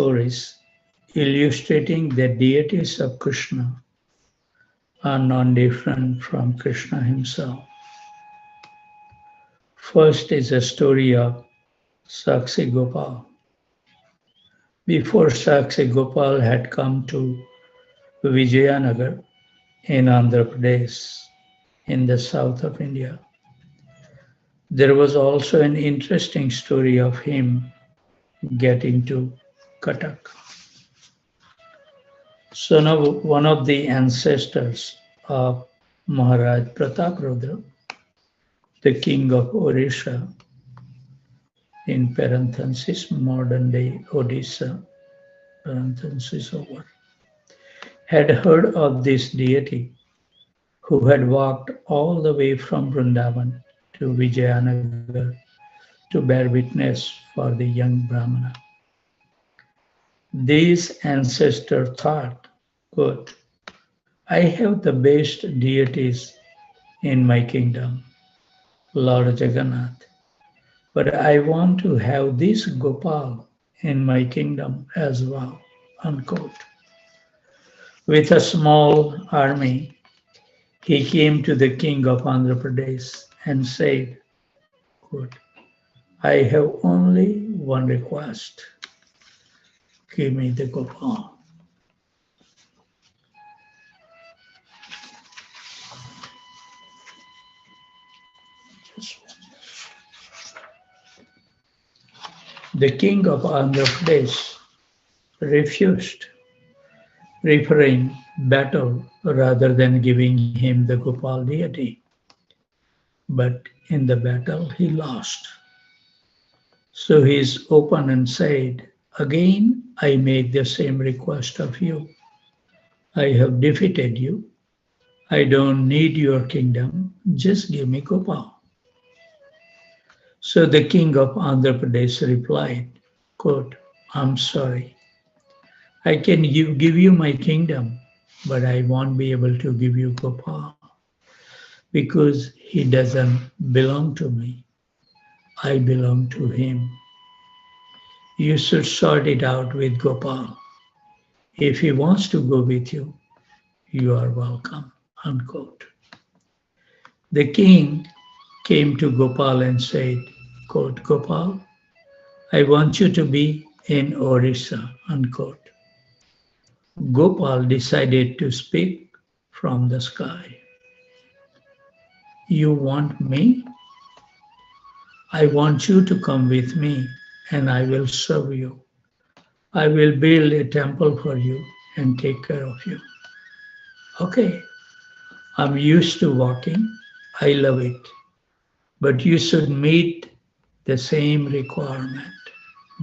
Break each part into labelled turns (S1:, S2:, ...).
S1: stories illustrating that deities of Krishna are non-different from Krishna himself. First is a story of Sakshi Gopal. Before Sakshi Gopal had come to Vijayanagar in Andhra Pradesh in the south of India, there was also an interesting story of him getting to Cuttack. Son of one of the ancestors of Maharaj Prataprudra, the king of Odisha, in parenthesis, modern day Odisha, parenthesis over, had heard of this deity who had walked all the way from Vrindavan to Vijayanagar to bear witness for the young Brahmana. This ancestor thought, quote, I have the best deities in my kingdom, Lord Jagannath, but I want to have this Gopal in my kingdom as well, unquote. With a small army, he came to the king of Andhra Pradesh and said, quote, I have only one request. Give me the Gopal. The king of Andhra Pradesh refused, preferring battle rather than giving him the Gopal deity. But in the battle he lost. So his opponent said, again I make the same request of you. I have defeated you. I don't need your kingdom. Just give me Gopal. So the king of Andhra Pradesh replied, quote, I'm sorry. I can give you my kingdom, but I won't be able to give you Gopal because he doesn't belong to me. I belong to him. You should sort it out with Gopal. If he wants to go with you, you are welcome, unquote. The king came to Gopal and said, quote, Gopal, I want you to be in Orissa, unquote. Gopal decided to speak from the sky. You want me? I want you to come with me and I will serve you. I will build a temple for you and take care of you. Okay, I'm used to walking. I love it. But you should meet the same requirement.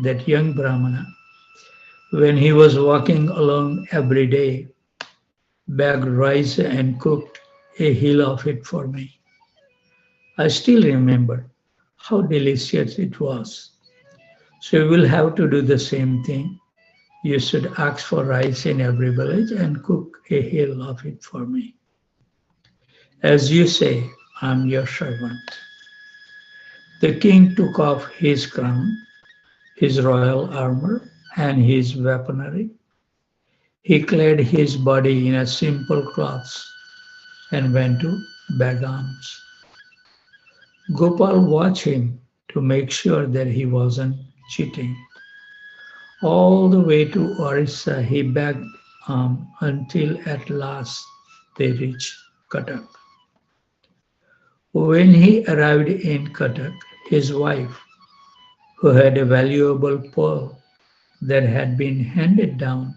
S1: That young Brahmana, when he was walking along every day, begged rice and cooked a hill of it for me. I still remember how delicious it was. So you will have to do the same thing. You should ask for rice in every village and cook a hill of it for me. As you say, I'm your servant. The king took off his crown, his royal armor, and his weaponry. He clad his body in a simple cloths and went to beg alms. Gopal watched him to make sure that he wasn't cheating. All the way to Orissa, he begged until at last they reached Cuttack. When he arrived in Cuttack, his wife, who had a valuable pearl that had been handed down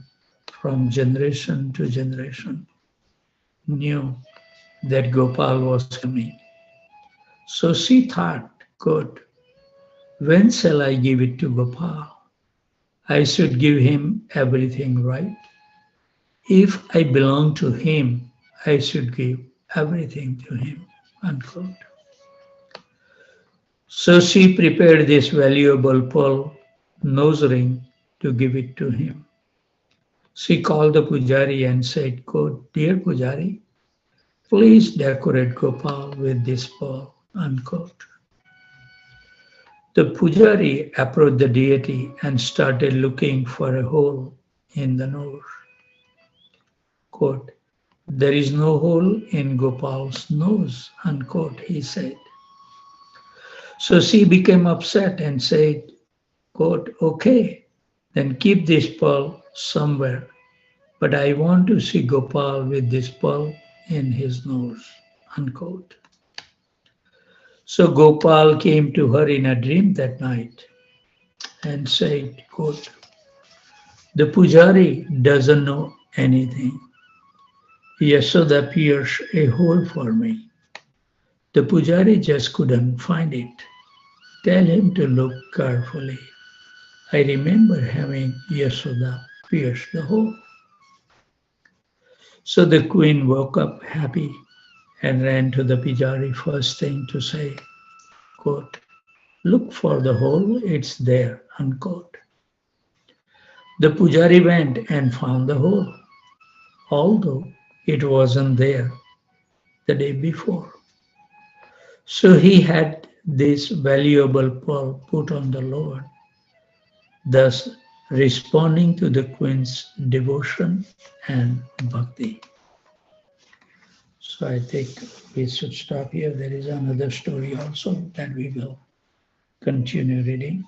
S1: from generation to generation, knew that Gopal was coming. So she thought, good, when shall I give it to Gopal? I should give him everything, right? If I belong to him, I should give everything to him, unquote. So she prepared this valuable pearl nose ring to give it to him. She called the Pujari and said, quote, Dear Pujari, please decorate Gopal with this pearl, unquote. The pujari approached the deity and started looking for a hole in the nose. Quote, "There is no hole in Gopal's nose," unquote, he said. So she became upset and said, quote, "Okay, then keep this pearl somewhere, but I want to see Gopal with this pearl in his nose," unquote. So Gopal came to her in a dream that night and said, quote, "The pujari doesn't know anything. Yashoda pierced a hole for me. The pujari just couldn't find it. Tell him to look carefully. I remember having Yashoda pierce the hole." So the queen woke up happy and ran to the pujari first thing to say, quote, "Look for the hole, it's there," unquote. The pujari went and found the hole, although it wasn't there the day before. So he had this valuable pearl put on the Lord, thus responding to the queen's devotion and bhakti. So I think we should stop here. There is another story also that we will continue reading.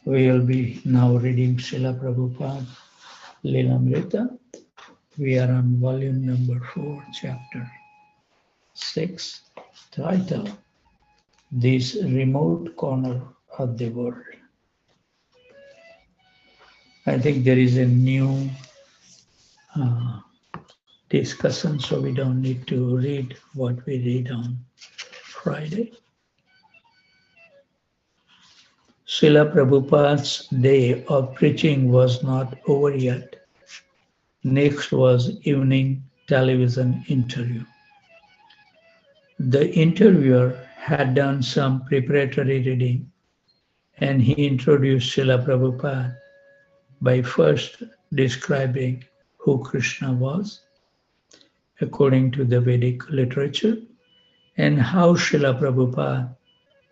S1: We will be now reading Srila Prabhupada Lilamrita. We are on volume number 4, chapter 6, title, "This Remote Corner of the World." I think there is a new discussion, so we don't need to read what we read on Friday. Srila Prabhupada's day of preaching was not over yet. Next was evening television interview. The interviewer had done some preparatory reading, and he introduced Srila Prabhupada by first describing who Krishna was, according to the Vedic literature, and how Srila Prabhupada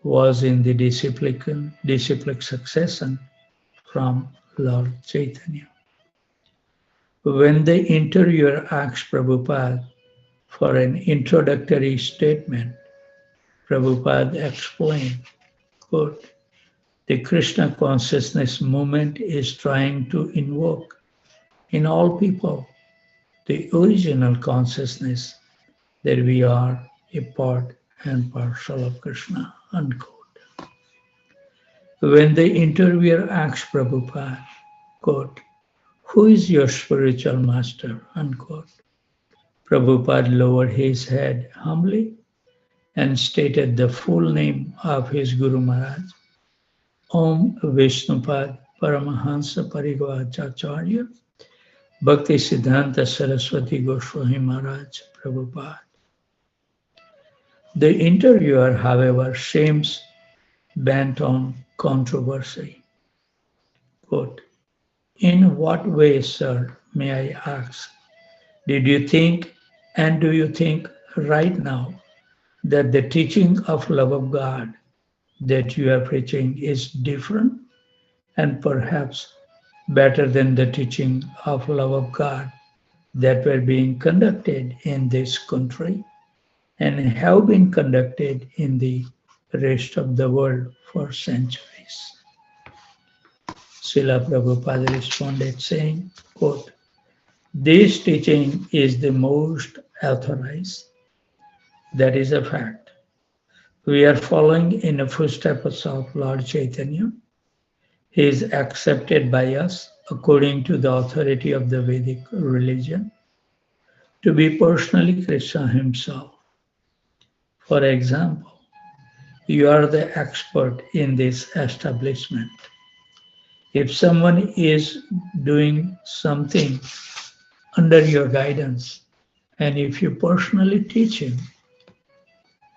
S1: was in the disciplic succession from Lord Chaitanya. When the interviewer asked Prabhupada for an introductory statement, Prabhupada explained, quote, "The Krishna consciousness movement is trying to invoke in all people the original consciousness that we are a part and parcel of Krishna," unquote. When the interviewer asked Prabhupada, quote, "Who is your spiritual master?" unquote, Prabhupada lowered his head humbly and stated the full name of his Guru Maharaj, Om Vishnupad Paramahansa Parivajacharya Bhakti Siddhanta Saraswati Goswami Maharaj Prabhupada. The interviewer, however, seems bent on controversy. Quote, "In what way, sir, may I ask, did you think and do you think right now that the teaching of love of God that you are preaching is different and perhaps better than the teaching of love of God that were being conducted in this country and have been conducted in the rest of the world for centuries?" Srila Prabhupada responded saying, quote, "This teaching is the most authorized. That is a fact. We are following in the footsteps of Lord Chaitanya. He is accepted by us according to the authority of the Vedic religion to be personally Krishna himself. For example, you are the expert in this establishment. If someone is doing something under your guidance, and if you personally teach him,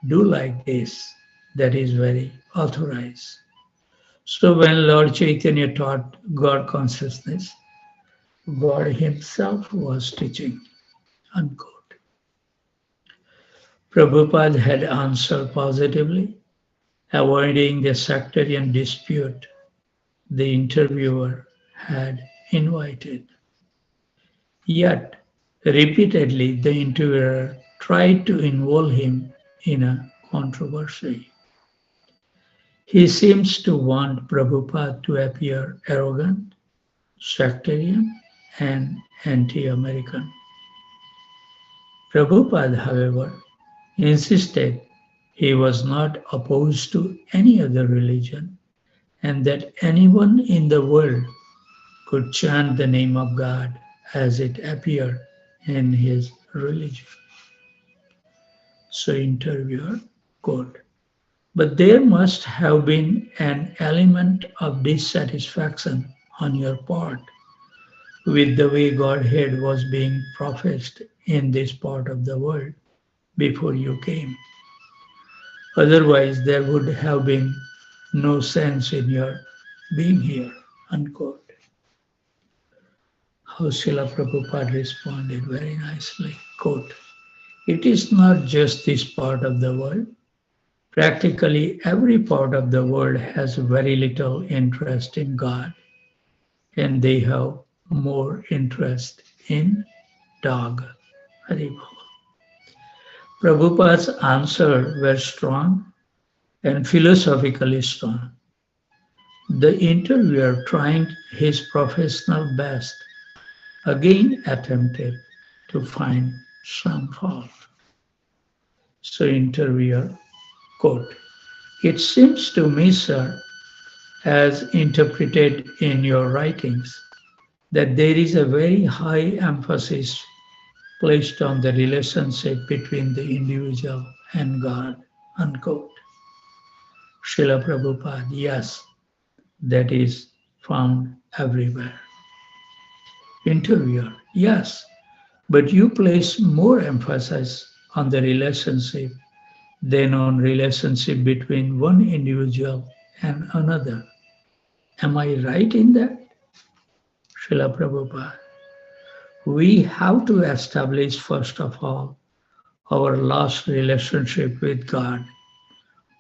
S1: do like this, that is very authorized." So when Lord Chaitanya taught God consciousness, God himself was teaching, unquote. Prabhupada had answered positively avoiding the sectarian dispute the interviewer had invited. Yet, repeatedly, the interviewer tried to involve him in a controversy. He seems to want Prabhupada to appear arrogant, sectarian, and anti-American. Prabhupada, however, insisted he was not opposed to any other religion and that anyone in the world could chant the name of God as it appeared in his religion. So interviewer, quote, but there must have been an element of dissatisfaction on your part with the way Godhead was being professed in this part of the world before you came. Otherwise, there would have been no sense in your being here, unquote. How Srila Prabhupada responded very nicely, quote, it is not just this part of the world. Practically every part of the world has very little interest in God, and they have more interest in dog. Haribol. Prabhupada's answers were strong and philosophically strong. The interviewer, trying his professional best, again attempted to find some fault. So interviewer, quote, it seems to me, sir, as interpreted in your writings, that there is a very high emphasis placed on the relationship between the individual and God, unquote. Srila Prabhupada, yes, that is found everywhere. Interviewer, yes, but you place more emphasis on the relationship than on relationship between one individual and another. Am I right in that? Srila Prabhupada, we have to establish first of all our lost relationship with God.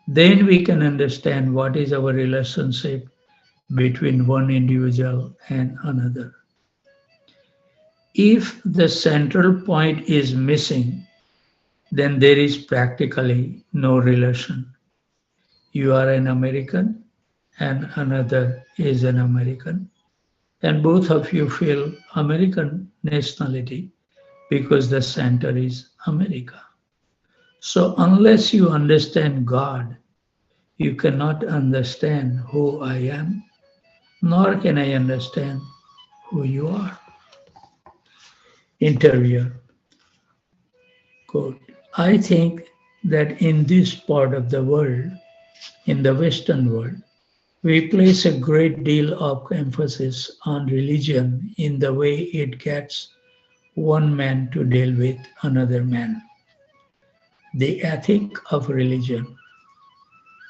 S1: Then we can understand what is our relationship between one individual and another. If the central point is missing, then there is practically no relation. You are an American and another is an American, and both of you feel American nationality because the center is America. So unless you understand God, you cannot understand who I am, nor can I understand who you are. Interviewer, quote, I think that in this part of the world, in the Western world, we place a great deal of emphasis on religion in the way it gets one man to deal with another man. The ethic of religion.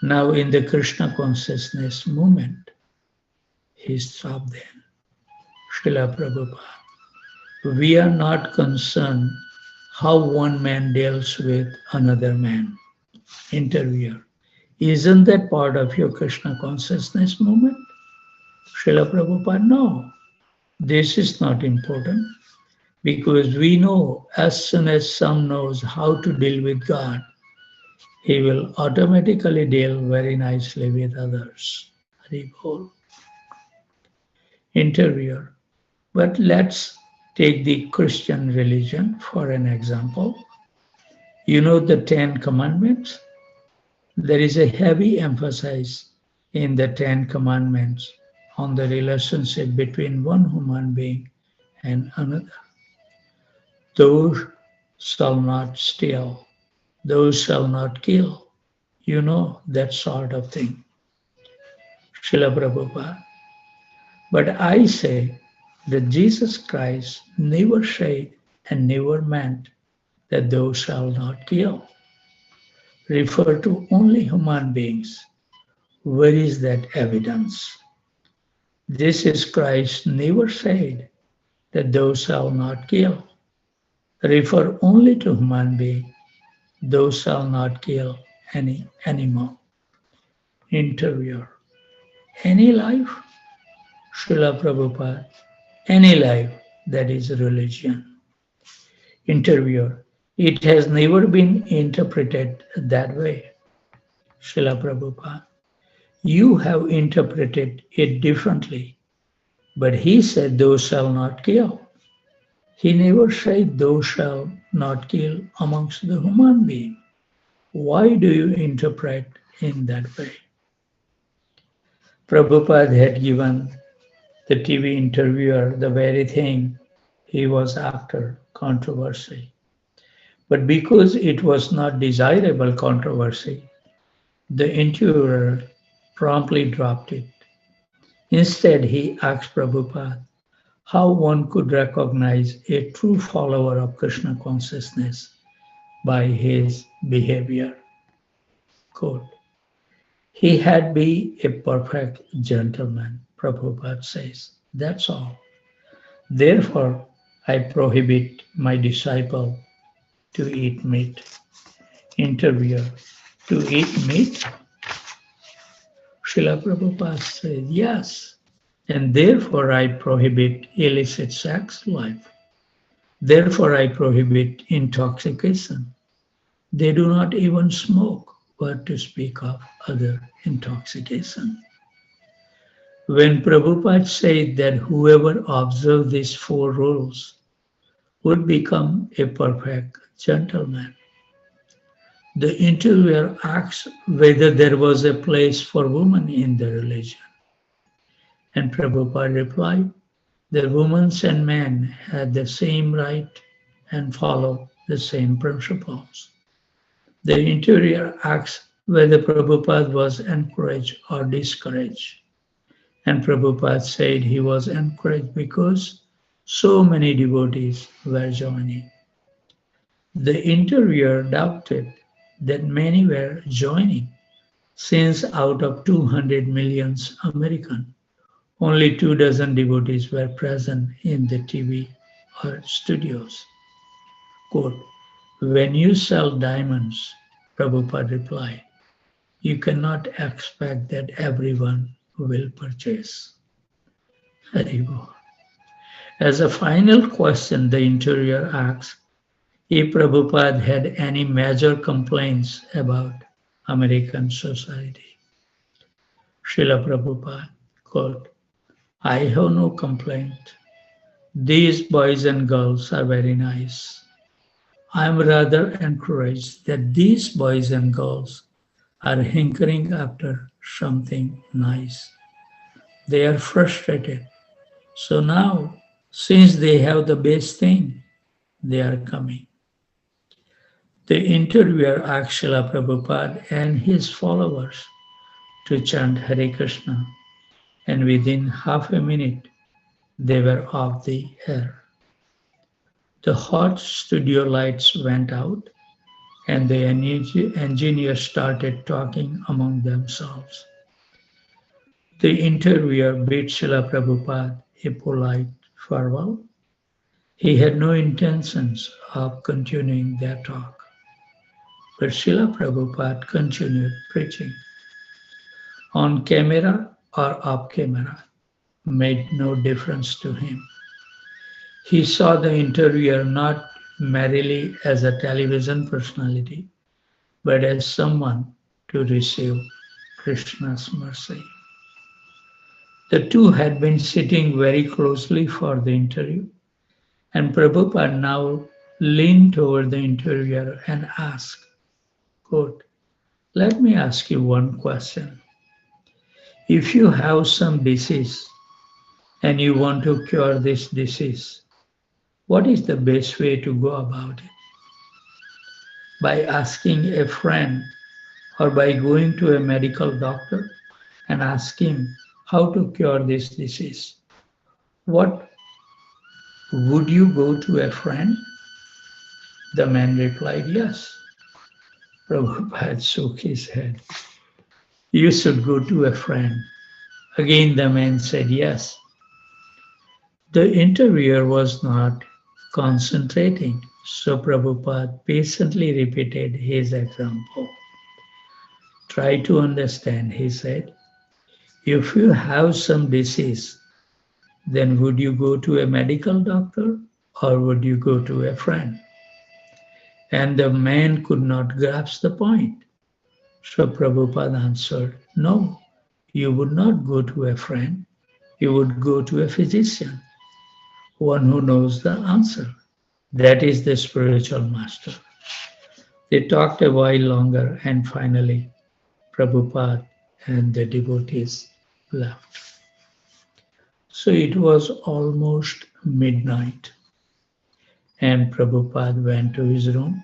S1: Now in the Krishna consciousness movement, he stopped then. Srila Prabhupada, we are not concerned how one man deals with another man. Interviewer, isn't that part of your Krishna consciousness movement? Srila Prabhupada, no, this is not important because we know as soon as some knows how to deal with God, he will automatically deal very nicely with others. Haribol. Interviewer, but let's take the Christian religion for an example. You know the 10 Commandments? There is a heavy emphasis in the 10 Commandments on the relationship between one human being and another. Thou shalt not steal, thou shalt not kill. You know that sort of thing. Srila Prabhupada. But I say that Jesus Christ never said and never meant that thou shalt not kill. Refer to only human beings. Where is that evidence? Jesus Christ never said that thou shalt not kill. Refer only to human being. Thou shalt not kill any animal. Interviewer. Any life? Srila Prabhupada. Any life, that is religion. Interviewer. It has never been interpreted that way. Srila Prabhupada. You have interpreted it differently, but he said, thou shalt not kill. He never said, thou shalt not kill amongst the human being. Why do you interpret in that way? Prabhupada had given the TV interviewer the very thing he was after, controversy. But because it was not desirable controversy, the interviewer promptly dropped it. Instead, he asked Prabhupada how one could recognize a true follower of Krishna consciousness by his behavior. Quote, he had be a perfect gentleman, Prabhupada says. That's all. Therefore, I prohibit my disciple to eat meat. Interviewer, to eat meat? Srila Prabhupada said, yes. And therefore I prohibit illicit sex life. Therefore I prohibit intoxication. They do not even smoke, but to speak of other intoxication. When Prabhupada said that whoever observed these 4 rules would become a perfect gentleman, the interviewer asked whether there was a place for women in the religion. And Prabhupada replied that women and men had the same right and follow the same principles. The interviewer asked whether Prabhupada was encouraged or discouraged. And Prabhupada said he was encouraged because so many devotees were joining. The interviewer doubted that many were joining, since out of 200 million Americans, only 24 devotees were present in the TV or studios. Quote, when you sell diamonds, Prabhupada replied, you cannot expect that everyone will purchase. Haribol. As a final question, the interviewer asked if Prabhupada had any major complaints about American society. Srila Prabhupada, quote, I have no complaint. These boys and girls are very nice. I am rather encouraged that these boys and girls are hankering after something nice. They are frustrated. So now, since they have the best thing, they are coming. The interviewer asked Srila Prabhupada and his followers to chant Hare Krishna, and within half a minute, they were off the air. The hot studio lights went out, and the engineers started talking among themselves. The interviewer bid Srila Prabhupada a polite farewell. He had no intentions of continuing their talk. But Srila Prabhupada continued preaching. On camera or off camera made no difference to him. He saw the interviewer not merely as a television personality, but as someone to receive Krishna's mercy. The two had been sitting very closely for the interview, and Prabhupada now leaned toward the interviewer and asked, quote, let me ask you one question. If you have some disease and you want to cure this disease, what is the best way to go about it? By asking a friend or by going to a medical doctor and ask him how to cure this disease? What would you go to a friend? The man replied, yes. Prabhupada shook his head. You should go to a friend. Again, the man said yes. The interviewer was not concentrating, so Prabhupada patiently repeated his example. Try to understand, he said. If you have some disease, then would you go to a medical doctor or would you go to a friend? And the man could not grasp the point. So Prabhupada answered, no, you would not go to a friend, you would go to a physician, one who knows the answer. That is the spiritual master. They talked a while longer and finally Prabhupada and the devotees left. So it was almost midnight and Prabhupada went to his room.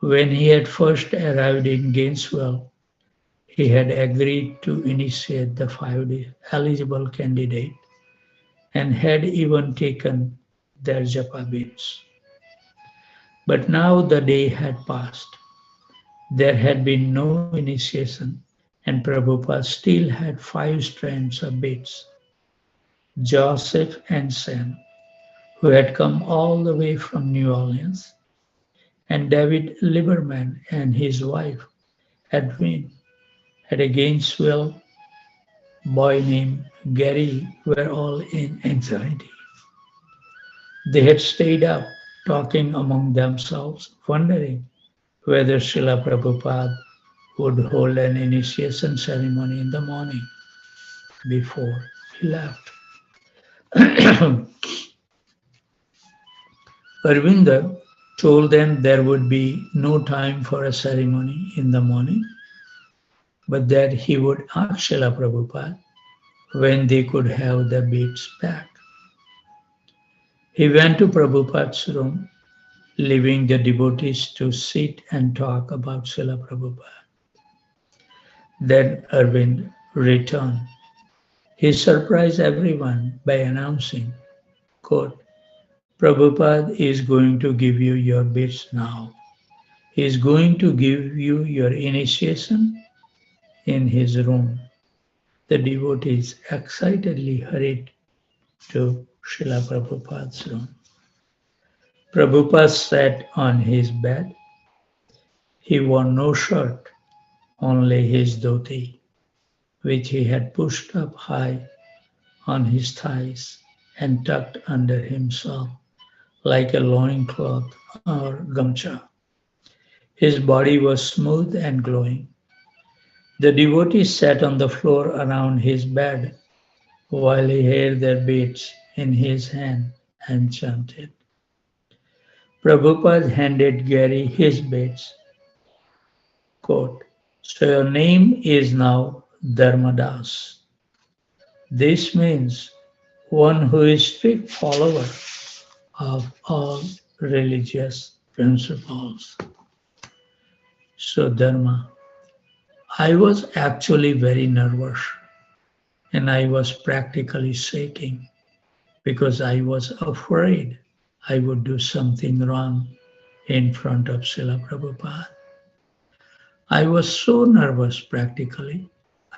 S1: When he had first arrived in Gainesville, he had agreed to initiate the 5 eligible candidate and had even taken their japa beads. But now the day had passed. There had been no initiation and Prabhupada still had 5 strands of beads. Joseph and Sam, who had come all the way from New Orleans, and David Lieberman and his wife, Edwin, had a Gainesville boy named Gary, were all in anxiety. They had stayed up talking among themselves, wondering whether Srila Prabhupada would hold an initiation ceremony in the morning before he left. Arvinda told them there would be no time for a ceremony in the morning, but that he would ask Srila Prabhupada when they could have the beads back. He went to Prabhupada's room, leaving the devotees to sit and talk about Srila Prabhupada. Then Arvind returned. He surprised everyone by announcing, quote, Prabhupada is going to give you your beads now. He is going to give you your initiation in his room. The devotees excitedly hurried to Srila Prabhupada's room. Prabhupada sat on his bed. He wore no shirt, only his dhoti, which he had pushed up high on his thighs and tucked under himself like a loincloth or gamcha. His body was smooth and glowing. The devotees sat on the floor around his bed while he held their beads in his hand and chanted. Prabhupada handed Gary his beads. Quote, so your name is now Dharmadas. This means one who is strict follower of all religious principles. So Dharma, I was actually very nervous and I was practically shaking because I was afraid I would do something wrong in front of Srila Prabhupada. I was so nervous practically,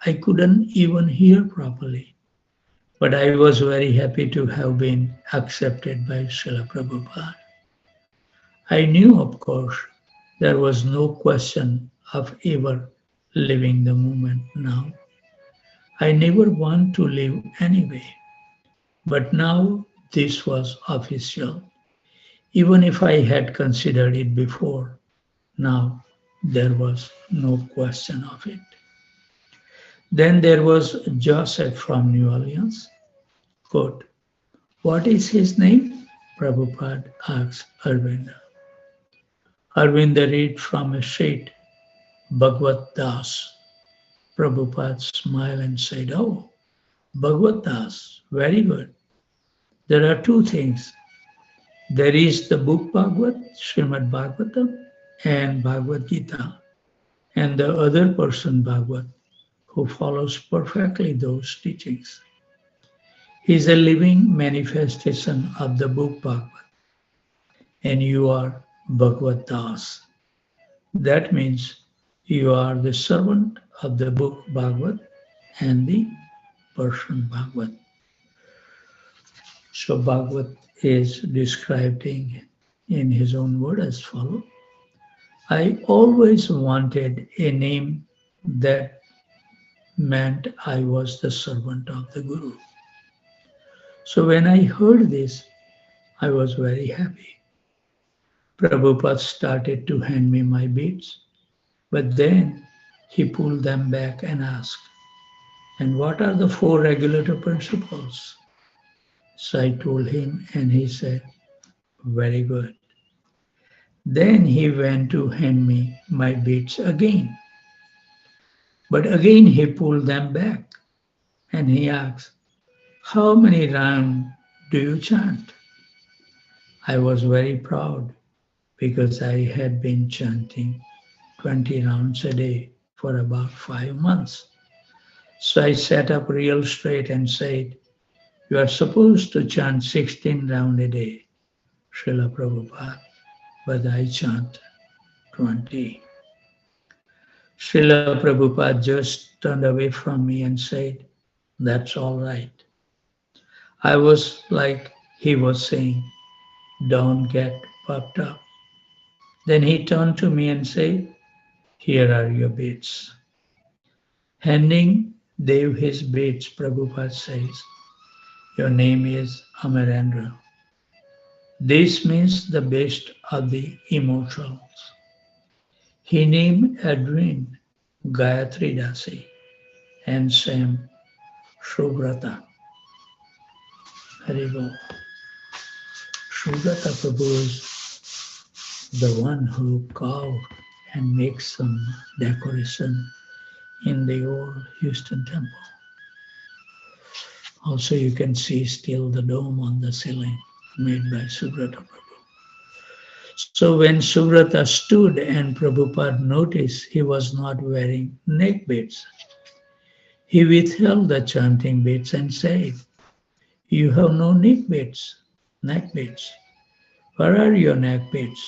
S1: I couldn't even hear properly. But I was very happy to have been accepted by Srila Prabhupada. I knew, of course, there was no question of ever leaving the movement now. I never want to leave anyway. But now this was official. Even if I had considered it before, now there was no question of it. Then there was Joseph from New Orleans. Quote, what is his name? Prabhupada asked Arvinda. Arvinda read from a sheet, Bhagwat Das. Prabhupada smiled and said, oh, Bhagwat Das, very good. There are 2 things. There is the book Bhagavad, Srimad Bhagavatam, and Bhagavad Gita, and the other person, Bhagavad, who follows perfectly those teachings. He is a living manifestation of the book Bhagavad, and you are Bhagavad Das. That means you are the servant of the book Bhagavad and the person Bhagavad. So Bhagavad is described in his own word as follows. I always wanted a name That meant I was the servant of the Guru. So when I heard this, I was very happy. Prabhupada started to hand me my beads, but then he pulled them back and asked, "And what are the four regulator principles?" So I told him, and he said, "Very good." Then he went to hand me my beads again. But again he pulled them back and he asked, "How many rounds do you chant?" I was very proud because I had been chanting 20 rounds a day for about 5 months. So I sat up real straight and said, "You are supposed to chant 16 rounds a day, Srila Prabhupada, but I chant 20. Srila Prabhupada just turned away from me and said, "That's all right." I was like he was saying, "Don't get puffed up." Then he turned to me and said, "Here are your beads." Handing Dev his beads, Prabhupada says, "Your name is Amarendra." This means the best of the immortals. He named Edwin Gayatri Dasi and Sam Shubrata. Haribo. Shubrata Prabhu is the one who carved and makes some decoration in the old Houston temple. Also, you can see still the dome on the ceiling made by Subrata Prabhu. So when Subrata stood and Prabhupada noticed he was not wearing neck beads, he withheld the chanting beads and said, "You have no neck beads. Where are your neck beads?"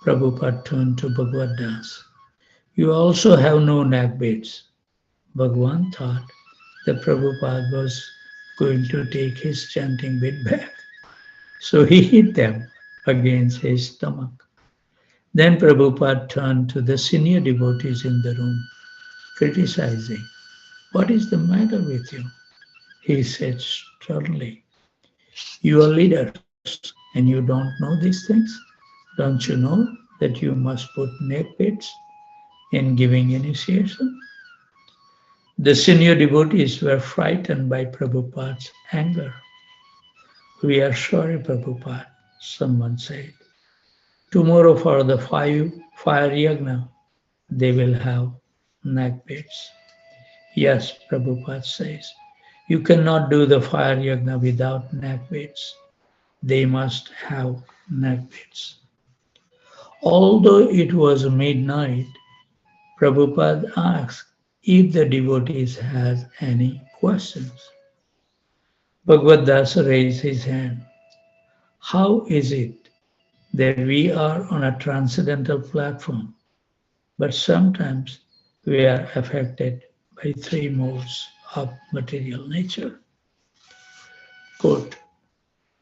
S1: Prabhupada turned to Bhagavad Das. "You also have no neck beads." Bhagavan thought that Prabhupada was going to take his chanting bead back. So he hit them against his stomach. Then Prabhupada turned to the senior devotees in the room, criticizing, "What is the matter with you?" He said sternly, "You are leaders and you don't know these things? Don't you know that you must put neck beads in giving initiation?" The senior devotees were frightened by Prabhupada's anger. "We are sorry, Prabhupada," someone said. "Tomorrow for the fire yagna, they will have neck beads." "Yes," Prabhupada says, "you cannot do the fire yagna without neck beads. They must have neck beads." Although it was midnight, Prabhupada asked if the devotees had any questions. Bhagavad Dasa raised his hand. "How is it that we are on a transcendental platform, but sometimes we are affected by three modes of material nature?" Quote,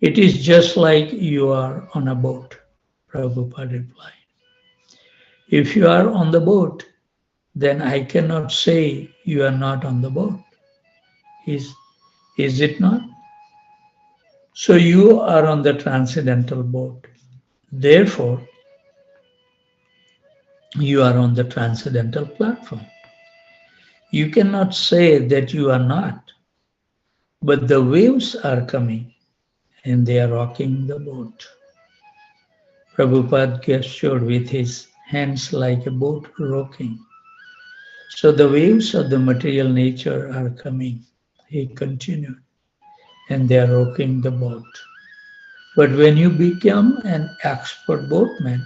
S1: "It is just like you are on a boat," Prabhupada replied. "If you are on the boat, then I cannot say you are not on the boat. Is it not? So you are on the transcendental boat. Therefore, you are on the transcendental platform. You cannot say that you are not, but the waves are coming and they are rocking the boat." Prabhupada gestured with his hands like a boat rocking. "So the waves of the material nature are coming," he continued, "and they are rocking the boat. But when you become an expert boatman,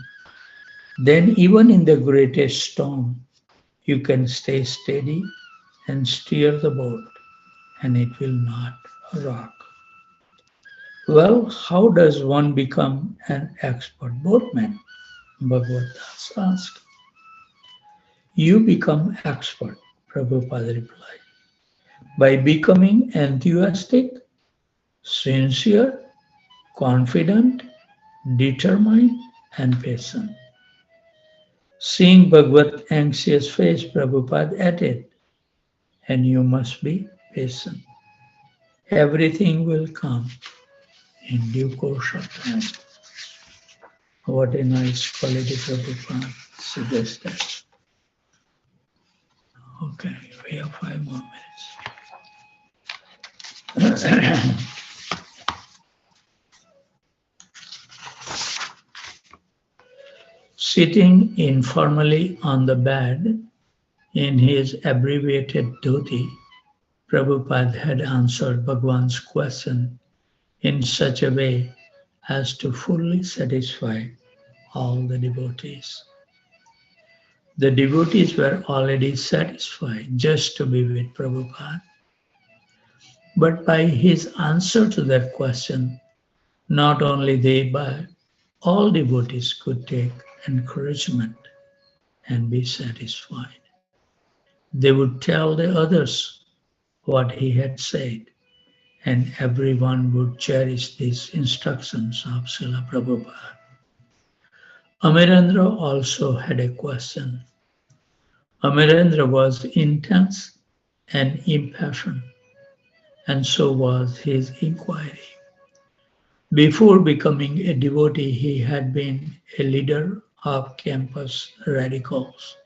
S1: then even in the greatest storm, you can stay steady and steer the boat, and it will not rock." Well, how does one become an expert boatman? Bhagavad Gita asked. "You become expert," Prabhupada replied, "by becoming enthusiastic, sincere, confident, determined, and patient. Seeing Bhagavad anxious face, Prabhupada added, and you must be patient. Everything will come in due course of time. What a nice quality Prabhupada suggested. Okay, we have 5 more minutes. Sitting informally on the bed in his abbreviated dhoti, Prabhupada had answered Bhagwan's question in such a way as to fully satisfy all the devotees. The devotees were already satisfied just to be with Prabhupada. But by his answer to that question, not only they, but all devotees could take encouragement and be satisfied. They would tell the others what he had said, and everyone would cherish these instructions of Srila Prabhupada. Amarendra also had a question. Amarendra was intense and impassioned, and so was his inquiry. Before becoming a devotee, he had been a leader of campus radicals.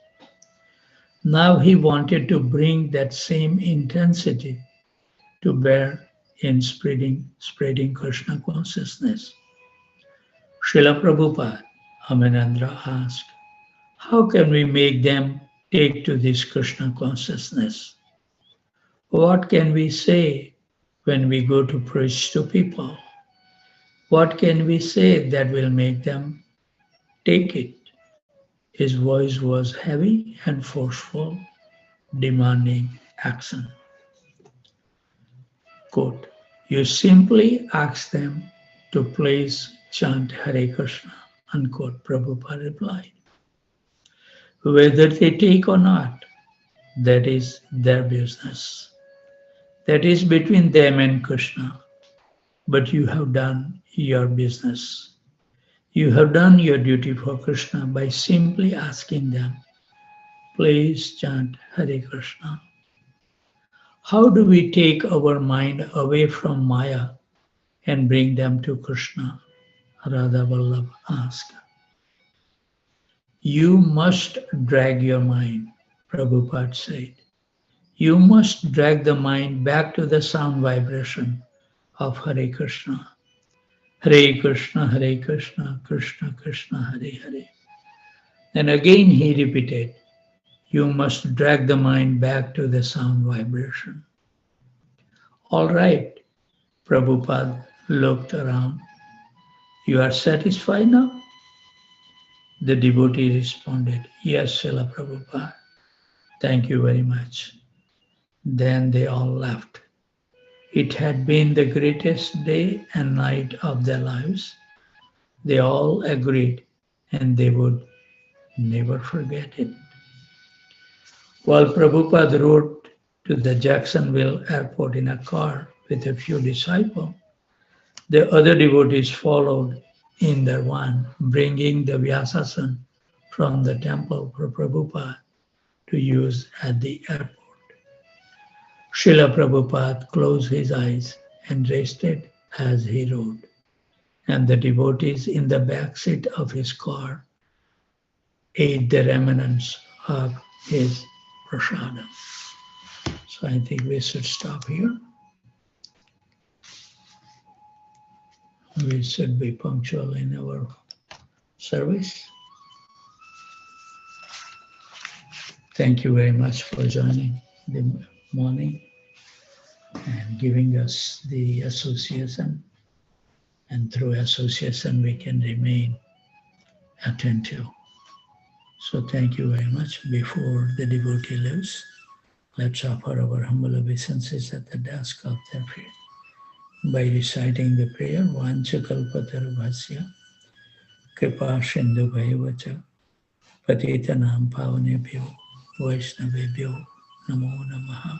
S1: Now he wanted to bring that same intensity to bear in spreading Krishna consciousness. Srila Prabhupada, Amarendra asked, how can we make them take to this Krishna consciousness? What can we say when we go to preach to people? What can we say that will make them take it? His voice was heavy and forceful, demanding action. Quote, you simply ask them to please chant Hare Krishna, unquote, Prabhupada replied. Whether they take or not, that is their business. That is between them and Krishna. But you have done your business. You have done your duty for Krishna by simply asking them, please chant Hare Krishna. How do we take our mind away from Maya and bring them to Krishna? Radha Vallabh asked. You must drag your mind, Prabhupada said. You must drag the mind back to the sound vibration of Hare Krishna. Hare Krishna, Krishna Krishna, Hare Hare. And again he repeated, you must drag the mind back to the sound vibration. All right, Prabhupada looked around. You are satisfied now? The devotee responded, yes, Srila Prabhupada. Thank you very much. Then they all left. It had been the greatest day and night of their lives. They all agreed, and they would never forget it. While Prabhupada rode to the Jacksonville airport in a car with a few disciples, the other devotees followed in their van, bringing the Vyasasana from the temple for Prabhupada to use at the airport. Srila Prabhupada closed his eyes and rested as he rode, and the devotees in the back seat of his car ate the remnants of his prasadam. So I think we should stop here. We should be punctual in our service. Thank you very much for joining the morning and giving us the association. And through association, we can remain attentive. So thank you very much. Before the devotee leaves, let's offer our humble obeisances at the desk of their prayer by reciting the prayer, Vanchakalpatarubhasya, Kripa Sindhu Bhaivacha, Patitanam Pavanebhyo, Vaishnavebhyo, Namo Namaha.